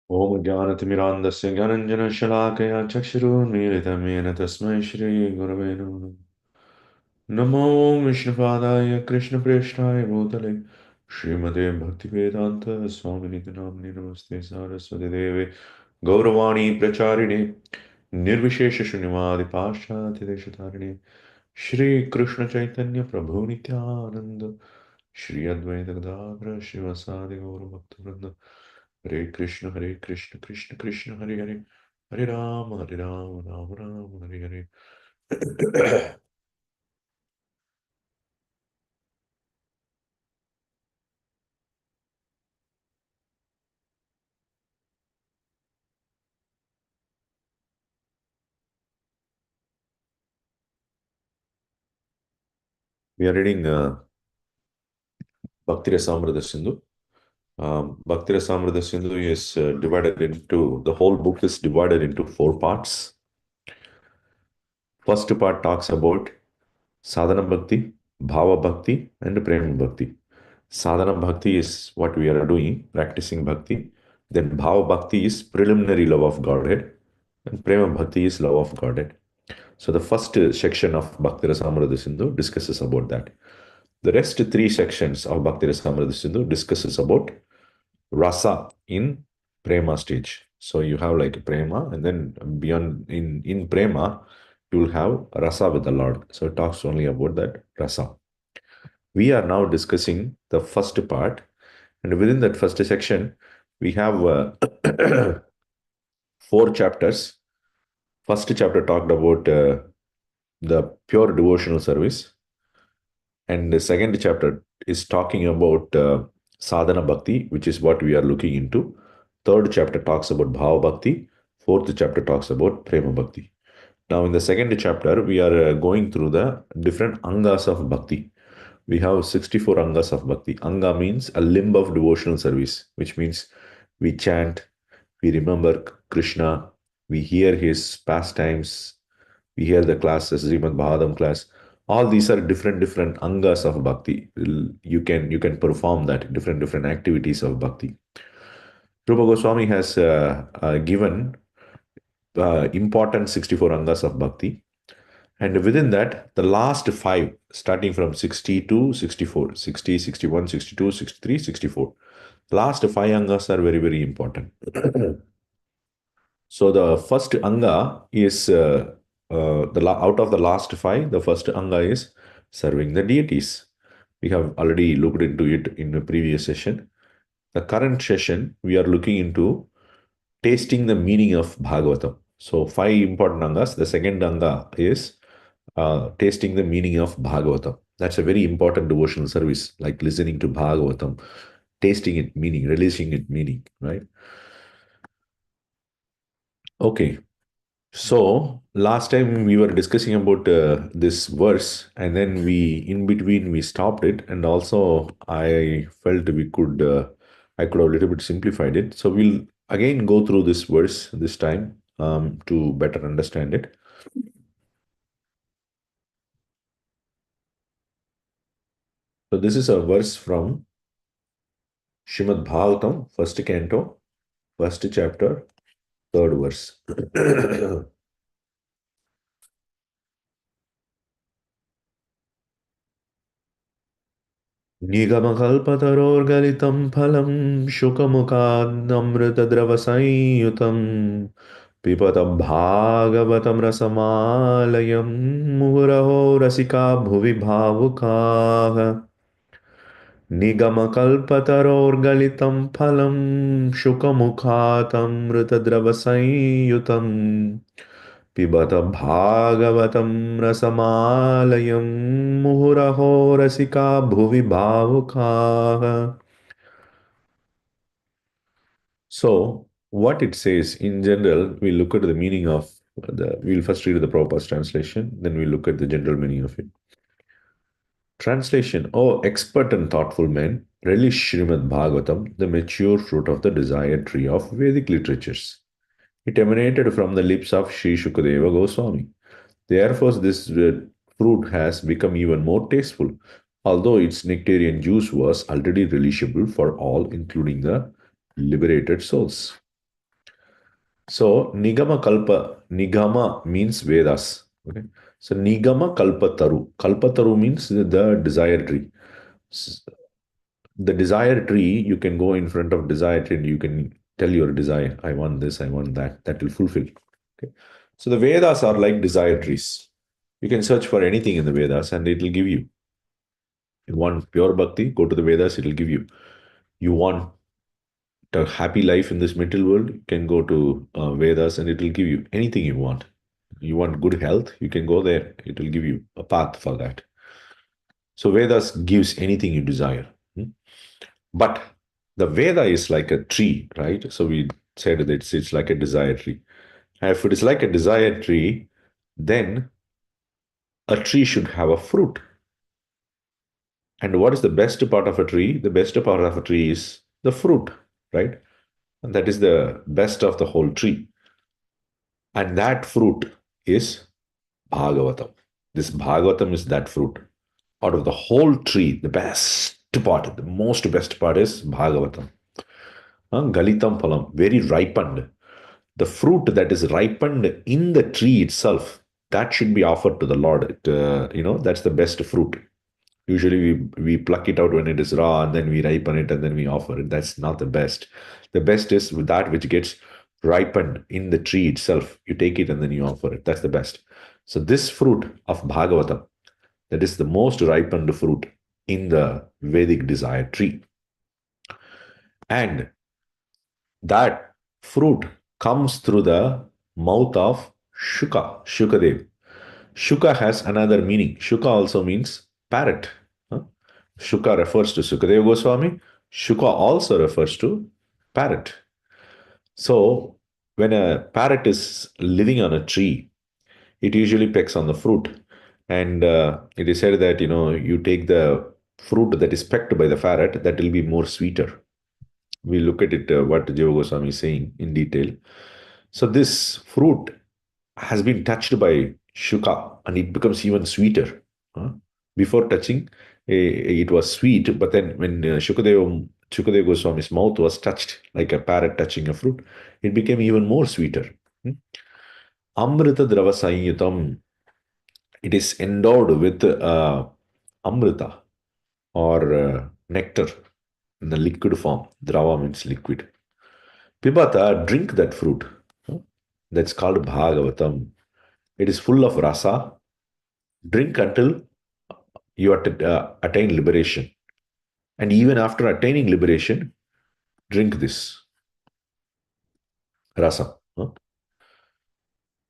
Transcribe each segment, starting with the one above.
Om Jnanatimirandasya Gyananjana Shalakaya Chakshurunmilitam Yena Tasmai Shri Gurave Namaha. Namo Vishnupadaya Krishna Preshtaya Bhutale Srimate Bhaktivedanta Swaminiti Namni Namaste Saraswati Deve Gauravani Pracharine Nirvishesha Shunyavadi Pashyati Deshatarine Shri Krishna Chaitanya Prabhu Nityananda Shri Advaita Gadadhara Shivasadi Gaura Bhaktivinoda Hare Krishna Krishna Krishna Hare Hare Hare Rama Rama Rama Hare Hare. We are reading Bhakti Rasamṛta Sindhu. Bhakti Rasamṛta Sindhu is divided into, the whole book is divided into four parts. First part talks about Sadhana Bhakti, Bhava Bhakti, and Prema Bhakti. Sadhana Bhakti is what we are doing, practicing Bhakti. Then Bhava Bhakti is preliminary love of Godhead, and Prema Bhakti is love of Godhead. So the first section of Bhakti Rasamṛta Sindhu discusses about that. The rest three sections of Bhakti Rasamṛta Sindhu discusses about rasa in prema stage. So you have like prema, and then beyond in prema, you will have rasa with the Lord. So it talks only about that rasa. We are now discussing the first part, and within that first section, we have four chapters. First chapter talked about the pure devotional service, and the second chapter is talking about sadhana bhakti, which is what we are looking into. Third chapter talks about bhava bhakti. Fourth chapter talks about prema bhakti. Now, in the second chapter, we are going through the different angas of bhakti. We have 64 angas of bhakti. Anga means a limb of devotional service, which means we chant, we remember Krishna, we hear his pastimes, we hear the classes, Srimad Bhagavatam class. All these are different angas of bhakti. You can perform that different activities of bhakti. Rupa Goswami has given important 64 angas of bhakti. And within that, the last five, starting from 60 to 64, 60, 61, 62, 63, 64. Last five angas are very important. So the first anga is, out of the last five, the first anga is serving the deities. We have already looked into it in the previous session. The current session, we are looking into tasting the meaning of Bhagavatam. So five important angas. The second anga is tasting the meaning of Bhagavatam. That's a very important devotional service, like listening to Bhagavatam, tasting it meaning, releasing it meaning, right? Okay. So last time we were discussing about this verse, and then in between, we stopped it, and also I felt I could have a little bit simplified it. So we'll again go through this verse this time to better understand it. So this is a verse from Shrimad Bhagavatam, first canto, first chapter, third verse. निगमकल्पतरोर्गलितं फलं शुकमुखादमृतद्रवसंयुतं पिबत भागवतं रसमालयं मुहुरहो रसिका भुवि भावुकाः निगमकल्पतरोर्गलितं फलं शुकमुखातमृतद्रवसंयुतं पिबत भागवतं रसमालयं मुहुरहो रसिका भुवि भावुकाः. So, what it says in general, we look at the meaning of we'll first read the Prabhupada's translation, then we look at the general meaning of it. Translation: O expert and thoughtful men, relish Srimad Bhagavatam, the mature fruit of the desired tree of Vedic literatures. It emanated from the lips of Sri Shukadeva Goswami. Therefore, this fruit has become even more tasteful, although its nectarian juice was already relishable for all, including the liberated souls. So Nigama Kalpa, Nigama means Vedas. Okay. So Nigama Kalpataru. Kalpataru means the desire tree. The desire tree, you can go in front of desire tree and you can tell your desire, I want this, I want that. That will fulfill. Okay. So the Vedas are like desire trees. You can search for anything in the Vedas and it will give you. You want pure bhakti, go to the Vedas, it will give you. You want a happy life in this material world, you can go to Vedas and it will give you anything you want. You want good health, you can go there. It will give you a path for that. So Vedas gives anything you desire. Hmm? But the Veda is like a tree, right? So we said that it's like a desire tree. And if it is like a desire tree, then a tree should have a fruit. And what is the best part of a tree? The best part of a tree is the fruit, right? And that is the best of the whole tree. And that fruit is Bhagavatam. This Bhagavatam is that fruit. Out of the whole tree, the best part, the most best part is Bhagavatam. Galitam phalam, very ripened. The fruit that is ripened in the tree itself, that should be offered to the Lord. That's the best fruit. Usually we pluck it out when it is raw and then we ripen it and then we offer it. That's not the best. The best is with that which gets ripened in the tree itself. You take it and then you offer it. That's the best. So this fruit of Bhagavatam, that is the most ripened fruit in the Vedic desire tree. And that fruit comes through the mouth of Shukadev. Shuka has another meaning. Shuka also means parrot. Huh? Shuka refers to Sukadeva Goswami. Shuka also refers to parrot. So when a parrot is living on a tree, it usually pecks on the fruit. And it is said that, you take the fruit that is pecked by the parrot, that will be more sweeter. We look at it, what Jiva Goswami is saying in detail. So this fruit has been touched by Shuka and it becomes even sweeter. Before touching, it was sweet, but then when Shukadeva Goswami's mouth was touched like a parrot touching a fruit, it became even more sweeter. Amrita Drava Sanyutam, it is endowed with Amrita or nectar in the liquid form. Drava means liquid. Pibata, drink that fruit. That's called Bhagavatam. It is full of rasa. Drink until you attain liberation. And even after attaining liberation, drink this rasa.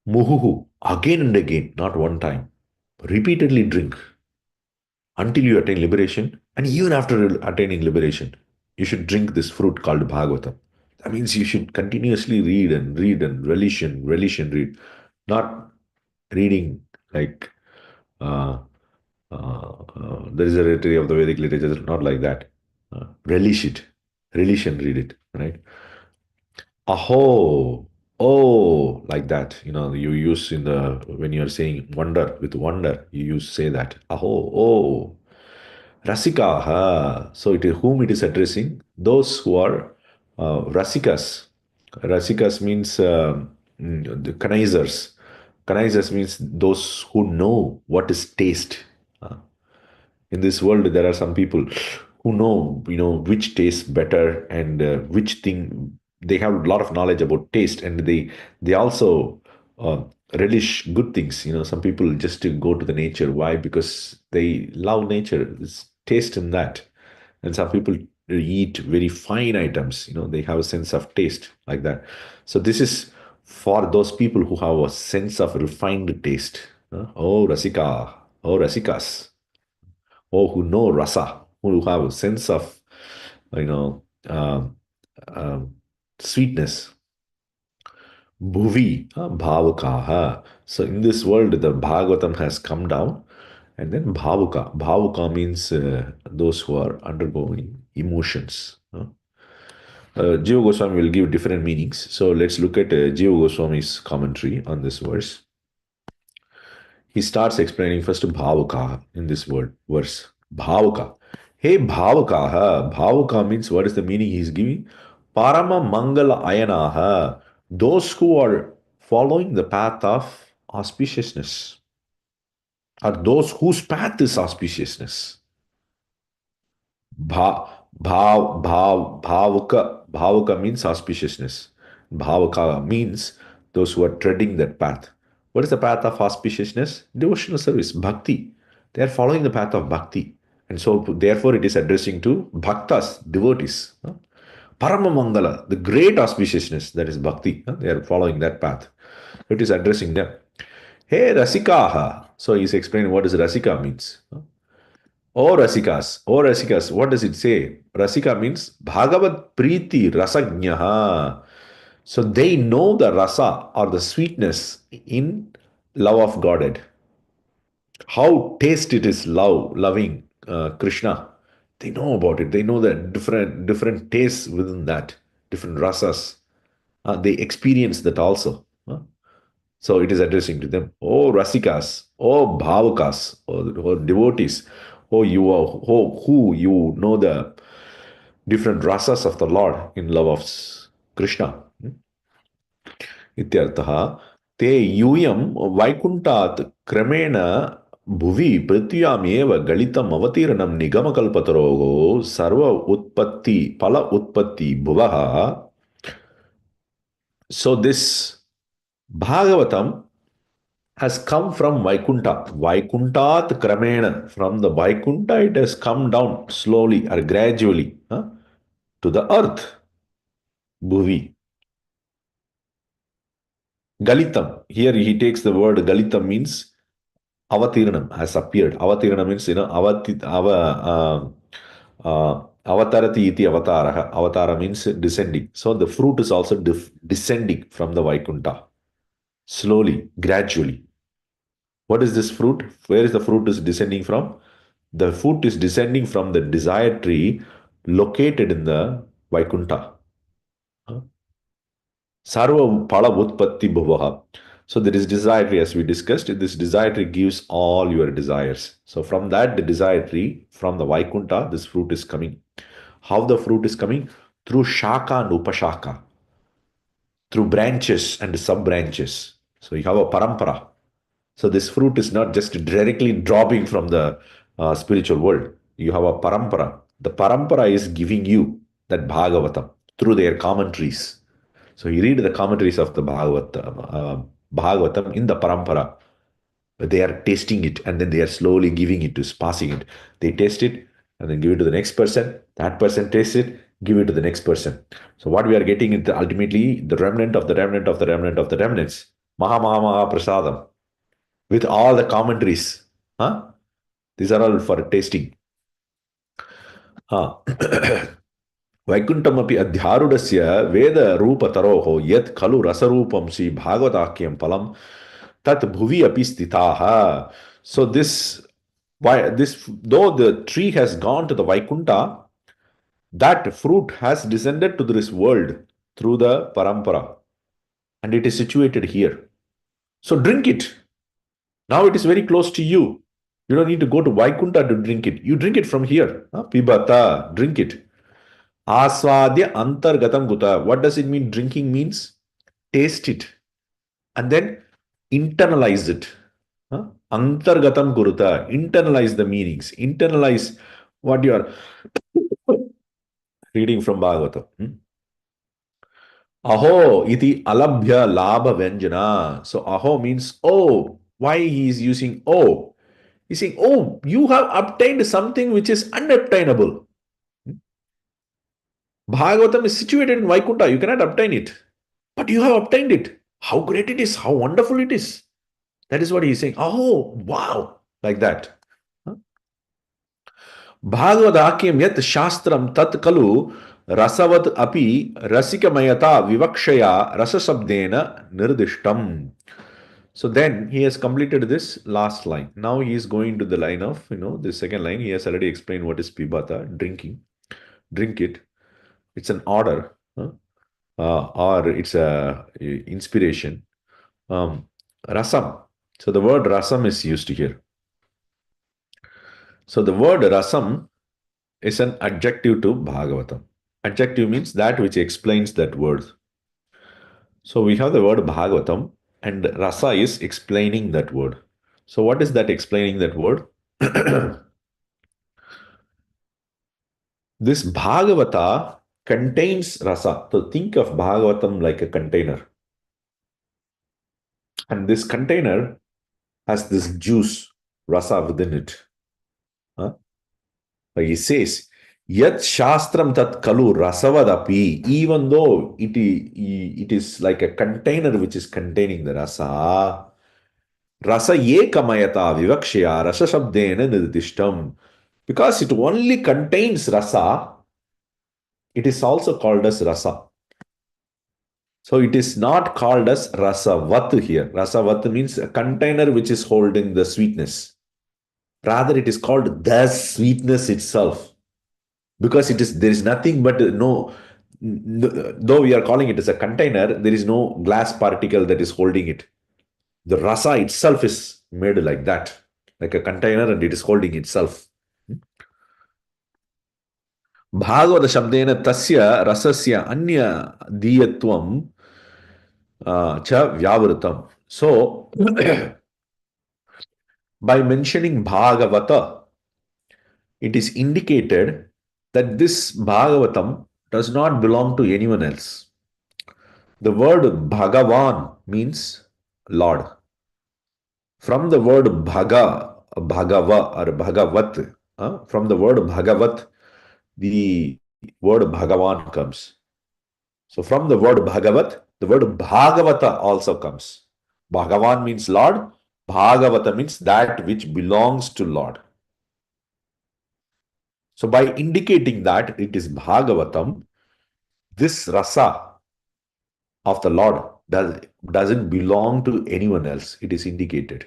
Muhuhu, again and again, not one time. Repeatedly drink until you attain liberation. And even after attaining liberation, you should drink this fruit called Bhagavatam. That means you should continuously read and read and relish and read. Not reading like there is a rhetoric of the Vedic literature, not like that. Relish it, relish and read it, right? Aho, oh, like that. You use in the when you're saying wonder with wonder, you say that. Aho, oh, rasikaha. So it is whom it is addressing? Those who are rasikas. Rasikas means the connizers. Connizers means those who know what is taste. Uh, in this world there are some people who know which tastes better and which thing. They have a lot of knowledge about taste and they also uh, relish good things. Some people just to go to the nature. Why? Because they love nature. There's taste in that. And some people eat very fine items. They have a sense of taste like that. So this is for those people who have a sense of refined taste. Oh rasika, oh rasikas, or who know rasa, who have a sense of, you know, um, um, sweetness. Bhuvi, bhavakaha. So in this world, the Bhagavatam has come down, and then bhavuka. Bhavuka means those who are undergoing emotions. Jiva Goswami will give different meanings. So let's look at Jiva Goswami's commentary on this verse. He starts explaining first bhavaka in this verse. Bhavaka. Hey bhavakaha. Bhavaka means what is the meaning he's giving? Parama mangala ayanaha. Those who are following the path of auspiciousness, or those whose path is auspiciousness. Bhavaka means auspiciousness. Bhavaka means those who are treading that path. What is the path of auspiciousness? Devotional service, bhakti. They are following the path of bhakti. And so, therefore, it is addressing to bhaktas, devotees. Paramamangala, the great auspiciousness, that is bhakti. They are following that path. It is addressing them. Hey, Rasikaha. So he's explaining what does Rasika means. Oh Rasikas, what does it say? Rasika means Bhagavat Preeti Rasajnaha. So they know the rasa or the sweetness in love of Godhead. How taste it is loving Krishna. They know about it. They know the different tastes within that, different rasas. They experience that also. So it is addressing to them. Oh Rasikas, oh Bhavakas, oh devotees, oh you are who you know the different rasas of the Lord in love of Krishna. इत्यर्थः ते यूयं वैकुण्ठात् क्रमेण भुवि पृथ्व्यामेव गलितम् अवतीर्णं निगमकल्पतरोः सर्व उत्पत्ति फल उत्पत्ति भुवः. So this Bhagavatam has come from Vaikuntha. Vaikunthat Kramena. From the Vaikuntha, it has come down slowly or gradually to the earth. Bhuvi. Galitam. Here he takes the word Galitam means Avatiranam has appeared. Avatiranam means, Avatarati iti avataraha. Avatara means descending. So the fruit is also descending from the Vaikuntha. Slowly, gradually. What is this fruit? Where is the fruit is descending from? The fruit is descending from the desire tree located in the Vaikuntha. Sarva Pala Utpatti Bhuvaha. So there is desire tree, as we discussed. This desire tree gives all your desires. So from that, the desire tree, from the Vaikuntha, this fruit is coming. How the fruit is coming? Through Shaka and Upashaka, through branches and sub branches. So you have a parampara. So this fruit is not just directly dropping from the spiritual world. You have a parampara. The parampara is giving you that Bhagavatam through their commentaries. So you read the commentaries of the Bhagavatam in the parampara. They are tasting it and then they are slowly giving it to passing it. They taste it and then give it to the next person. That person tastes it, give it to the next person. So what we are getting is ultimately the remnant of the remnant of the remnant of the remnants. Maha Maha Maha Prasadam. With all the commentaries. These are all for tasting. वैकुण्ठमपि अध्यारूढस्य वेदरूपतरोः यत् खलु रसरूपं श्री भागवताख्यं फलं तत् भुवि अपि स्थिताः. So this though the tree has gone to the Vaikuntha, that fruit has descended to this world through the parampara and it is situated here. So drink it. Now it is very close to you. You don't need to go to Vaikuntha to drink it. You drink it from here. Pibata, drink it. Aswadya antargatam guta. What does it mean? Drinking means taste it and then internalize it. Antargatam guruta. Internalize the meanings. Internalize what you are reading from Bhagavatam. Aho iti alabhya labha venjana. So aho means oh. Why he is using oh? He's saying, oh, you have obtained something which is unobtainable. Bhagavatam is situated in Vaikuntha. You cannot obtain it. But you have obtained it. How great it is. How wonderful it is. That is what he is saying. Oh, wow. Like that. Bhagavadakyam yat shastram tat kalu rasavat api rasikamayata vivakshaya rasasabdena nirdishtam. So then he has completed this last line. Now he is going to the line of, the second line. He has already explained what is pibata, drinking. Drink it. It's an order or it's a inspiration. Rasam. So the word rasam is used here. So the word rasam is an adjective to Bhagavatam. Adjective means that which explains that word. So we have the word Bhagavatam, and Rasa is explaining that word. So what is that explaining that word? This Bhagavata contains rasa. So think of Bhagavatam like a container. And this container has this juice, rasa within it. Huh? Like he says, Yat Shastram Tat Kalu Rasavadapi, even though it is like a container which is containing the rasa, rasa yekamayata vivakshya rasa shabdena nidishtam. Because it only contains rasa, it is also called as rasa. So it is not called as rasavat here. Rasavat means a container which is holding the sweetness. Rather, it is called the sweetness itself. Because there is nothing but though we are calling it as a container, there is no glass particle that is holding it. The rasa itself is made like that, like a container, and it is holding itself. Bhagavata Shabdena Tasya Rasasya Anya Diyatvam Cha Vyavritam. So, by mentioning Bhagavata, it is indicated that this Bhagavatam does not belong to anyone else. The word Bhagavan means Lord. From the word Bhagava or Bhagavat, from the word Bhagavat, the word Bhagavan comes. So from the word Bhagavat, the word Bhagavata also comes. Bhagavan means Lord. Bhagavata means that which belongs to Lord. So by indicating that it is Bhagavatam, this rasa of the Lord doesn't belong to anyone else. It is indicated.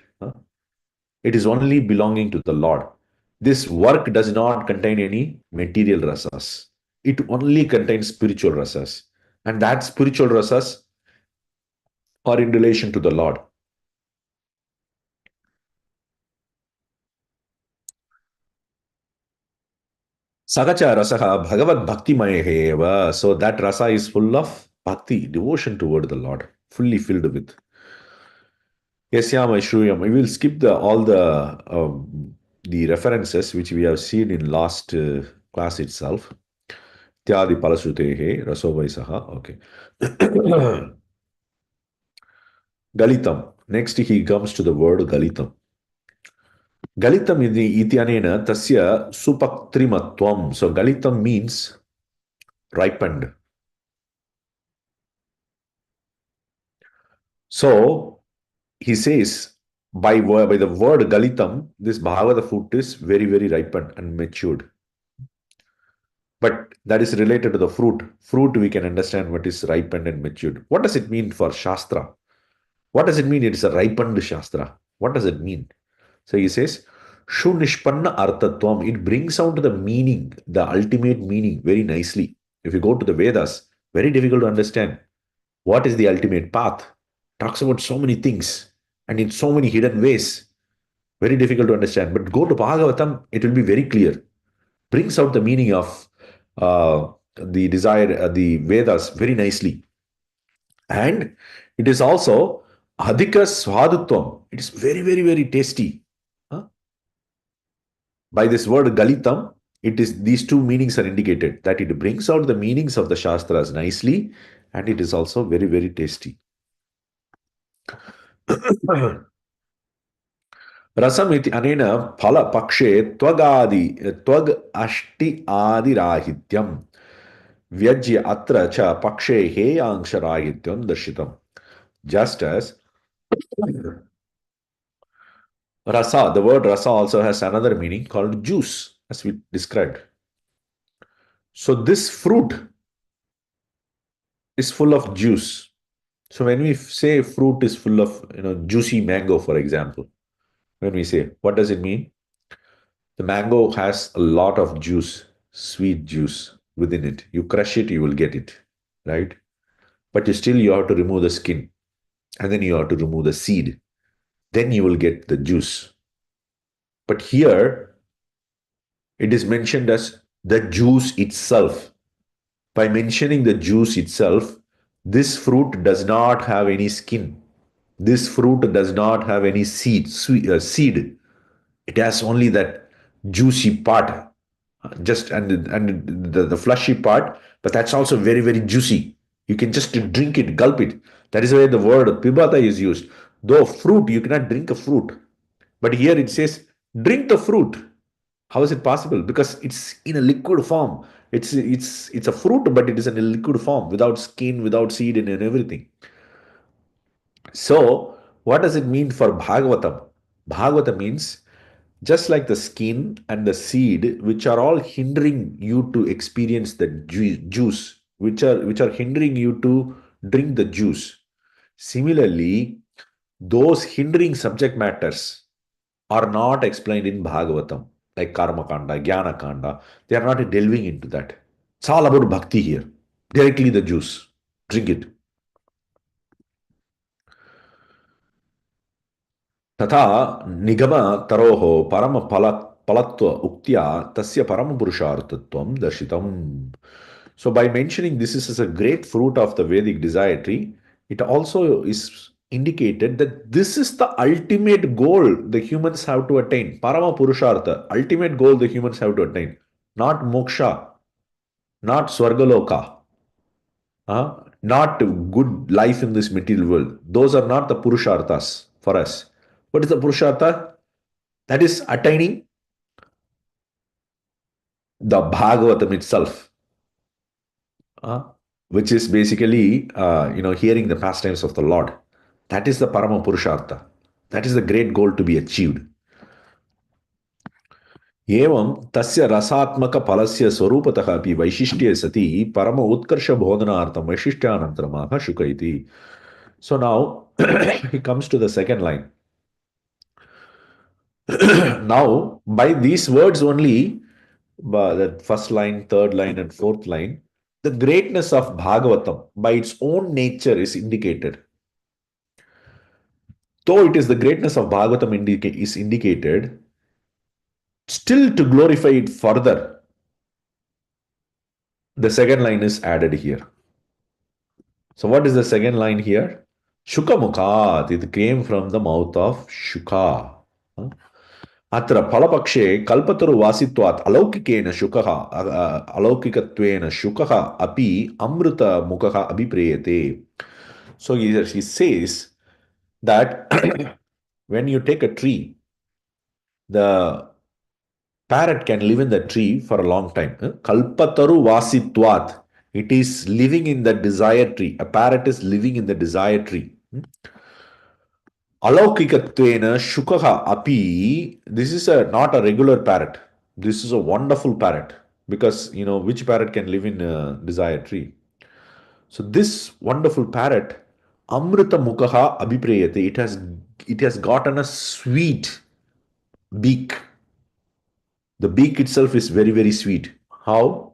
It is only belonging to the Lord. This work does not contain any material rasas. It only contains spiritual rasas. And that spiritual rasas are in relation to the Lord. Sagacha rasaha bhagavad bhakti eva. So that rasa is full of bhakti, devotion toward the Lord, fully filled with. Yasyam Shruyam. We will skip the references which we have seen in last class itself. Tyadi Palasutehe, Rasovaisaha. Okay. Galitam. Next he comes to the word Galitam. Galitam ityanena tasya supaktrimatvam. So Galitam means ripened. So he says by the word Galitam, this Bhagavata fruit is very, very ripened and matured. But that is related to the fruit. Fruit, we can understand what is ripened and matured. What does it mean for Shastra? What does it mean it is a ripened Shastra? What does it mean? So he says, Shu Nishpanna Artatvam. It brings out the meaning, the ultimate meaning very nicely. If you go to the Vedas, very difficult to understand. What is the ultimate path? Talks about so many things and in so many hidden ways. Very difficult to understand. But go to Bhagavatam, it will be very clear. Brings out the meaning of the desire, the Vedas very nicely. And it is also Adhika Swadutvam. It is very, very, very tasty. By this word Galitam, it is these two meanings are indicated, that it brings out the meanings of the Shastras nicely, and it is also very, very tasty. Rasam iti anena phala pakshe twag ashti adi rahityam. Vyajya atra cha pakshe heyangsha darshitam. Just as rasa, the word rasa also has another meaning called juice, as we described. So this fruit is full of juice. So when we say fruit is full of juicy mango, for example, when we say, what does it mean? The mango has a lot of juice, sweet juice within it. You crush it, you will get it, right? But you have to remove the skin, and then you have to remove the seed. Then you will get the juice. But here, it is mentioned as the juice itself. By mentioning the juice itself, This fruit does not have any skin. This fruit does not have any seed. It has only that juicy part, just and the fleshy part, but that's also very, very juicy. You can just drink it, gulp it. That is why the word pibata is used. Though fruit, you cannot drink a fruit. But here it says, drink the fruit. How is it possible? Because it's in a liquid form. It's a fruit, but it is in a liquid form, without skin, without seed, and everything. So, what does it mean for Bhagavatam? Bhagavata means just like the skin and the seed, which are all hindering you to experience the juice, which are hindering you to drink the juice. Similarly, those hindering subject matters are not explained in Bhagavatam, like Karma Kanda, Jnana Kanda. They are not delving into that. It's all about bhakti here. Directly the juice. Drink it. तथा निगमतरोः परमफलत्व उक्त्या तस्य परमपुरुषार्थत्वं दर्शितम्. So by mentioning this is a great fruit of the Vedic desire tree, it also is indicated that this is the ultimate goal the humans have to attain. Parama Purushartha, ultimate goal the humans have to attain. Not moksha, not swargaloka, not good life in this material world. Those are not the Purusharthas for us. What is the Purushartha? That is attaining the Bhagavatam itself, which is basically, hearing the pastimes of the Lord. That is the Parama Purushartha. That is the great goal to be achieved. एवं तस्य रसात्मक फलस्य स्वरूपतः अपि वैशिष्ट्ये सति परम उत्कर्ष बोधनार्थं वैशिष्ट्यानन्तरमाह शुक इति. So now he comes to the second line. Now, by these words only, the first line, third line, and fourth line, the greatness of Bhagavatam by its own nature is indicated. Though it is the greatness of Bhagavatam is indicated, still to glorify it further, the second line is added here. So what is the second line here? Shuka Mukhat. It came from the mouth of Shuka. अत्र फलपक्षे कल्पतरु वासित्वात् अलौकिकेन शुकः अलौकिकत्वेन शुकः अपि अमृतमुखः अभिप्रेयते. So he says that when you take a tree, the parrot can live in the tree for a long time. Kalpataru vasitvat. It is living in the desire tree. A parrot is living in the desire tree. Alaukikatvena shukaha api. This is not a regular parrot. This is a wonderful parrot. Because, which parrot can live in a desire tree? So this wonderful parrot, Amrita Mukaha Abhiprayate, it has gotten a sweet beak. The beak itself is very, very sweet. How?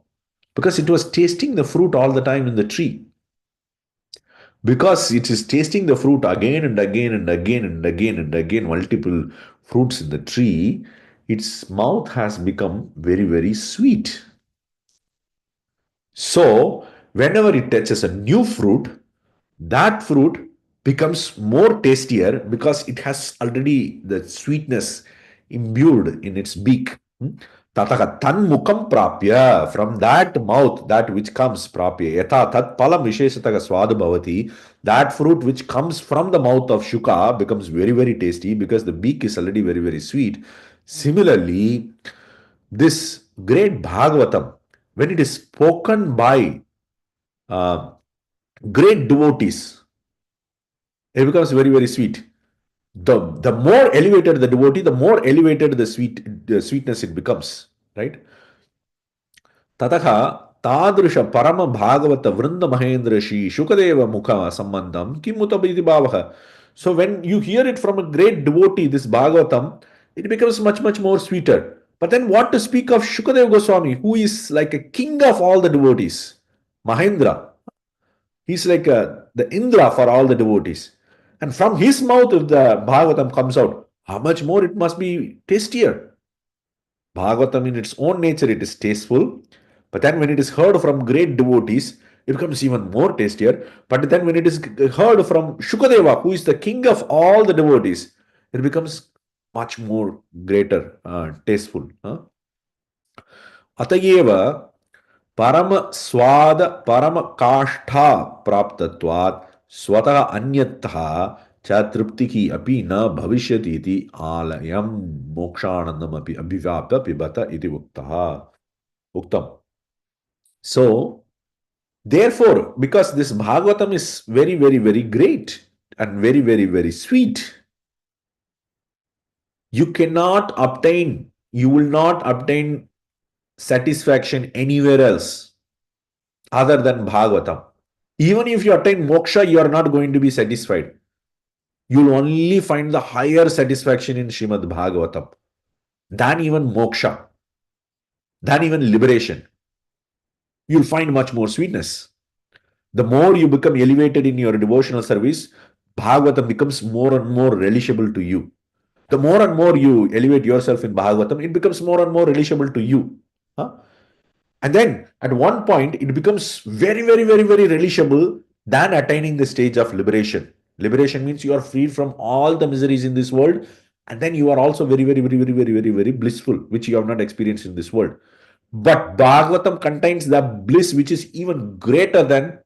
Because it was tasting the fruit all the time in the tree. Because it is tasting the fruit again and again and again and again and again, multiple fruits in the tree, its mouth has become very, very sweet. So, whenever it touches a new fruit, that fruit becomes more tastier because it has already the sweetness imbued in its beak. Tataka tan mukam prapya, from that mouth, that which comes prapya, yatha tat palam visheshataka swadu bhavati, that fruit which comes from the mouth of Shuka becomes very, very tasty because the beak is already very, very sweet. Similarly, this great Bhagavatam, when it is spoken by great devotees, it becomes very, very sweet. The more elevated the devotee, the more elevated the sweetness it becomes, right? Tataka tadrisha parama bhagavata vrinda mahendra shri shukadeva mukha sambandham kimutabiti bhavaha. So when you hear it from a great devotee, this Bhagavatam, it becomes much, much more sweeter. But then what to speak of Shukadeva Goswami, who is like a king of all the devotees, Mahendra. He's like the Indra for all the devotees. And from his mouth, if the Bhagavatam comes out, how much more it must be tastier. Bhagavatam in its own nature, it is tasteful. But then when it is heard from great devotees, it becomes even more tastier. But then when it is heard from Shukadeva, who is the king of all the devotees, it becomes much more greater, tasteful. अतएव परम स्वाद परम काष्ठा प्राप्तत्वात् स्वतः अन्यतः च तृप्तिः अपि न भविष्यति इति आलयं मोक्षानंदम अपि अभिव्याप्य पिबत इति उक्तः उक्तम. So therefore, because this Bhagavatam is very, very, very great and very, very, very sweet, you will not obtain satisfaction anywhere else other than Bhagavatam. Even if you attain moksha, you are not going to be satisfied. You'll only find the higher satisfaction in Srimad Bhagavatam than even moksha, than even liberation. You'll find much more sweetness. The more you become elevated in your devotional service, Bhagavatam becomes more and more relishable to you. The more and more you elevate yourself in Bhagavatam, it becomes more and more relishable to you. Huh? And then at one point, it becomes very, very, very, very relishable than attaining the stage of liberation. Liberation means you are freed from all the miseries in this world, and then you are also very, very, very, very, very, very, very blissful, which you have not experienced in this world. But Bhagavatam contains the bliss which is even greater than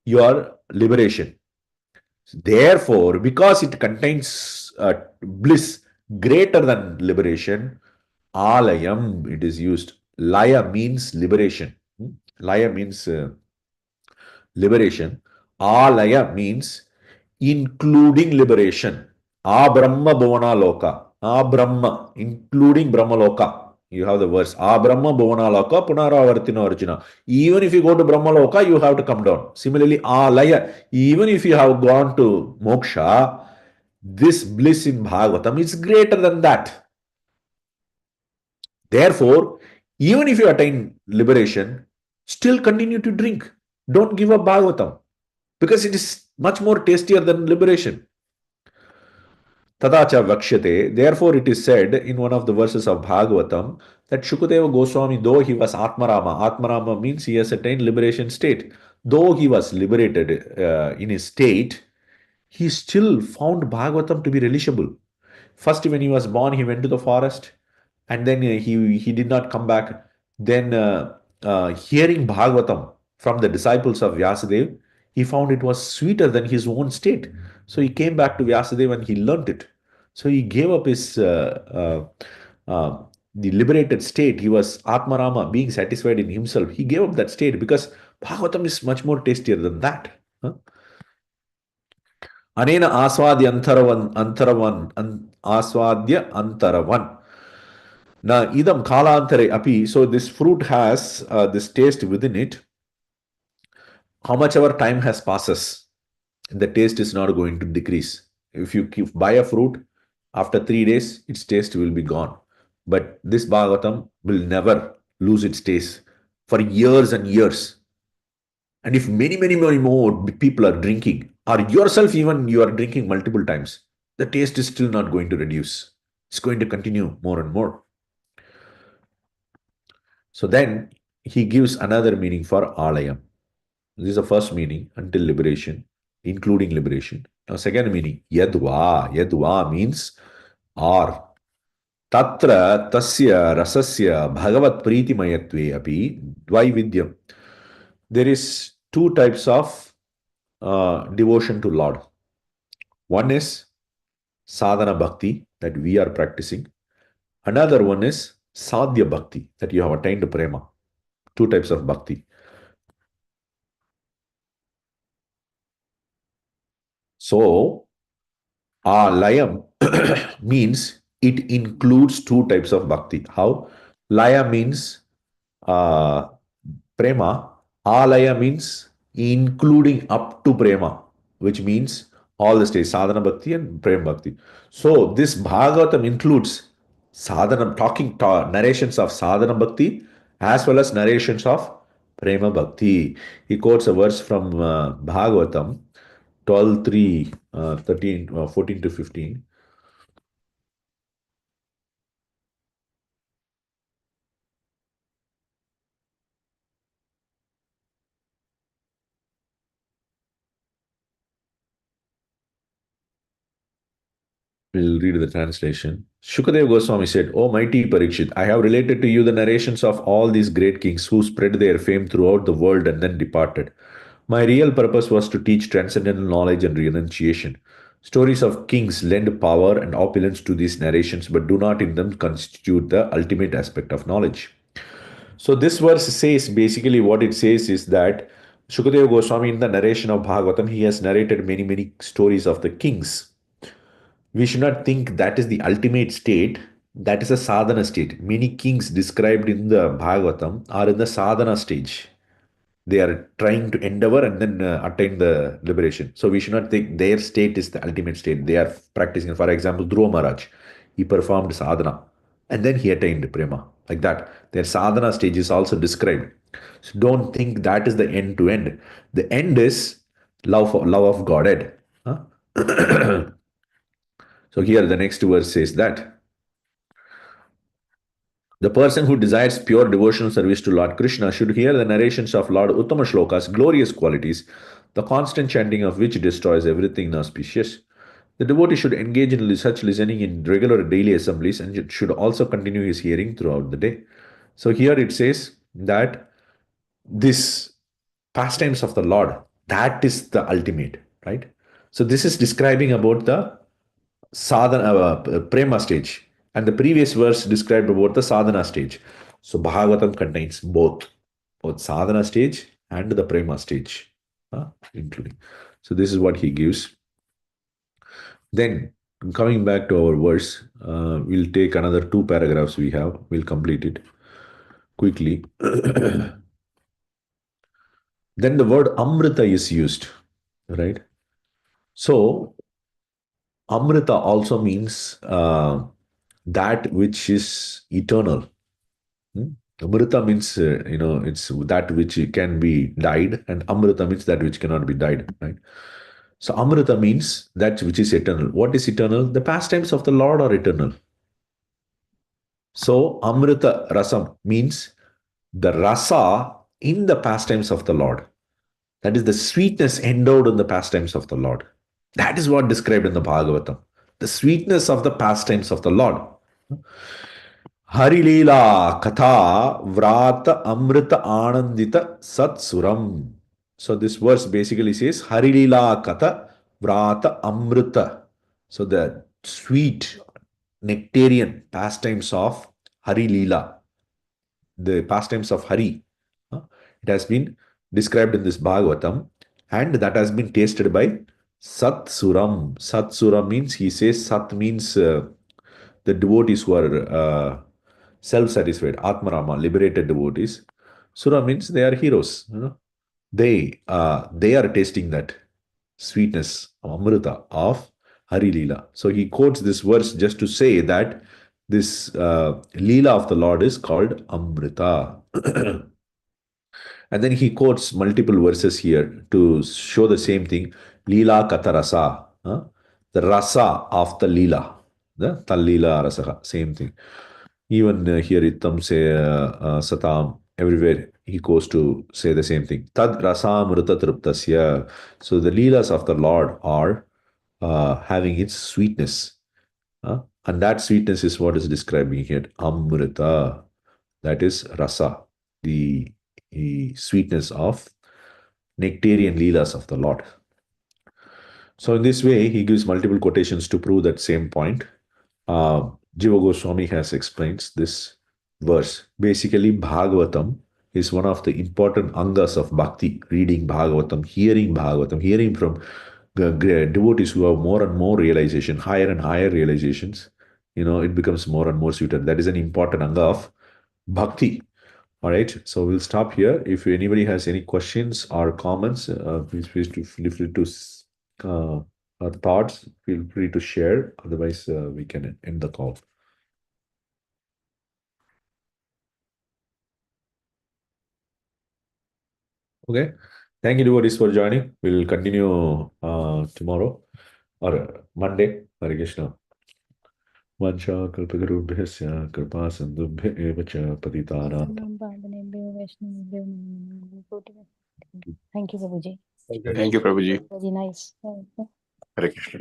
your liberation. Therefore, because it contains bliss greater than liberation, alayam, it is used. Laya means liberation. Laya means liberation. Alaya means including liberation. Abrahma Bhavana Loka. Abrahma, including Brahma Loka. You have the verse. Abrahma Bhavana Loka Punaravartina Arjuna. Even if you go to Brahma Loka, you have to come down. Similarly, Alaya, even if you have gone to Moksha, this bliss in Bhagavatam is greater than that. Therefore, even if you attain liberation, still continue to drink. Don't give up Bhagavatam because it is much more tastier than liberation. Tadacha Vakshyate. Therefore, it is said in one of the verses of Bhagavatam that Shukadeva Goswami, though he was Atmarama, Atmarama means he has attained liberation state. Though he was liberated in his state, he still found Bhagavatam to be relishable. First, when he was born, he went to the forest, and then he did not come back. Then, hearing Bhagavatam from the disciples of Vyasadeva, he found it was sweeter than his own state. So he came back to Vyasadeva and he learnt it. So he gave up his the liberated state. He was Atmarama, being satisfied in himself. He gave up that state because Bhagavatam is much more tastier than that. Huh? Anena aswadya antaravan. Now, idam kalantare api. So this fruit has this taste within it. How much ever time has passes, the taste is not going to decrease. If you buy a fruit, after 3 days, its taste will be gone. But this Bhagavatam will never lose its taste for years and years. And if many, many, many more people are drinking, or yourself even you are drinking multiple times, the taste is still not going to reduce. It's going to continue more and more. So then he gives another meaning for alayam. This is the first meaning until liberation, including liberation. Now, second meaning, yadva. Yadva means or. Tatra tasya rasasya bhagavat pritimayatve api dvaividyam. There is two types of devotion to Lord. One is sadhana bhakti that we are practicing. Another one is sadhya bhakti that you have attained prema. Two types of bhakti. So, layam means it includes two types of bhakti. How? Laya means uh, prema. Alaya means including up to prema, which means all the stages, sadhana bhakti and prema bhakti. So this Bhagavatam includes sadhana, narrations of sadhana bhakti as well as narrations of prema bhakti. He quotes a verse from Bhagavatam 12:3, 13, 14 to 15. We'll read the translation. Shukadeva Goswami said, O mighty Parikshit, I have related to you the narrations of all these great kings who spread their fame throughout the world and then departed. My real purpose was to teach transcendental knowledge and renunciation. Stories of kings lend power and opulence to these narrations, but do not in them constitute the ultimate aspect of knowledge. So this verse says basically what it says is that Shukadeva Goswami in the narration of Bhagavatam, he has narrated many stories of the kings. We should not think that is the ultimate state. That is a sadhana state. Many kings described in the Bhagavatam are in the sadhana stage. They are trying to endeavor and then attain the liberation. So we should not think their state is the ultimate state. They are practicing. For example, Dhruva Maharaj, he performed sadhana and then he attained prema. Like that. Their sadhana stage is also described. So don't think that is the end to end. The end is love of Godhead. Huh? So here the next verse says that the person who desires pure devotional service to Lord Krishna should hear the narrations of Lord Uttama Shloka's glorious qualities, the constant chanting of which destroys everything inauspicious. The devotee should engage in such listening in regular daily assemblies and should also continue his hearing throughout the day. So here it says that this pastimes of the Lord, that is the ultimate, right? So this is describing about the sadhana, prema stage. And the previous verse described about the sadhana stage. So Bhagavatam contains both sadhana stage and the prema stage, including. So this is what he gives. Then coming back to our verse, we'll take another two paragraphs we have. We'll complete it quickly. Then the word Amrita is used, right? So Amrita also means that which is eternal. Amrita means, it's that which can be died, and Amrita means that which cannot be died, right? So Amrita means that which is eternal. What is eternal? The pastimes of the Lord are eternal. So Amrita Rasam means the rasa in the pastimes of the Lord. That is the sweetness endowed in the pastimes of the Lord. That is what described in the Bhagavatam. The sweetness of the pastimes of the Lord. Harilila Katha Vrata Amrita Anandita Satsuram. So this verse basically says Harilila Katha Vrata Amrita. So the sweet nectarian pastimes of Harilila, the pastimes of Hari. It has been described in this Bhagavatam and that has been tasted by Satsuram. Satsuram means, he says, Sat means the devotees who are self-satisfied, Atmarama, liberated devotees. Sura means they are heroes. They are tasting that sweetness, Amrita of Hari Leela. So he quotes this verse just to say that this Leela of the Lord is called Amrita. And then he quotes multiple verses here to show the same thing. Leela Katarasa, the rasa of the Leela, the Tallila Rasaha, same thing. Even here, Ittam say Satam, everywhere he goes to say the same thing. Tad Rasamrita Triptasya. So the Leelas of the Lord are having its sweetness. And that sweetness is what is describing here. Amrita. That is rasa, the sweetness of nectarian leelas of the Lord. So in this way, he gives multiple quotations to prove that same point. Jiva Goswami has explained this verse. Basically, Bhagavatam is one of the important angas of bhakti, reading Bhagavatam, hearing from devotees who have more and more realization, higher and higher realizations. It becomes more and more suited. That is an important anga of bhakti. All right, so we'll stop here. If anybody has any questions or comments, please feel free to thoughts, feel free to share. Otherwise, we can end the call. Okay, thank you, devotees, for joining. We'll continue tomorrow or Monday. Hare Krishna. Vancha kalpatarubhyasya kripa sindhubhya eva cha patitanam. Thank you, Prabhuji. Thank you, Prabhuji. Very nice. Hare Krishna.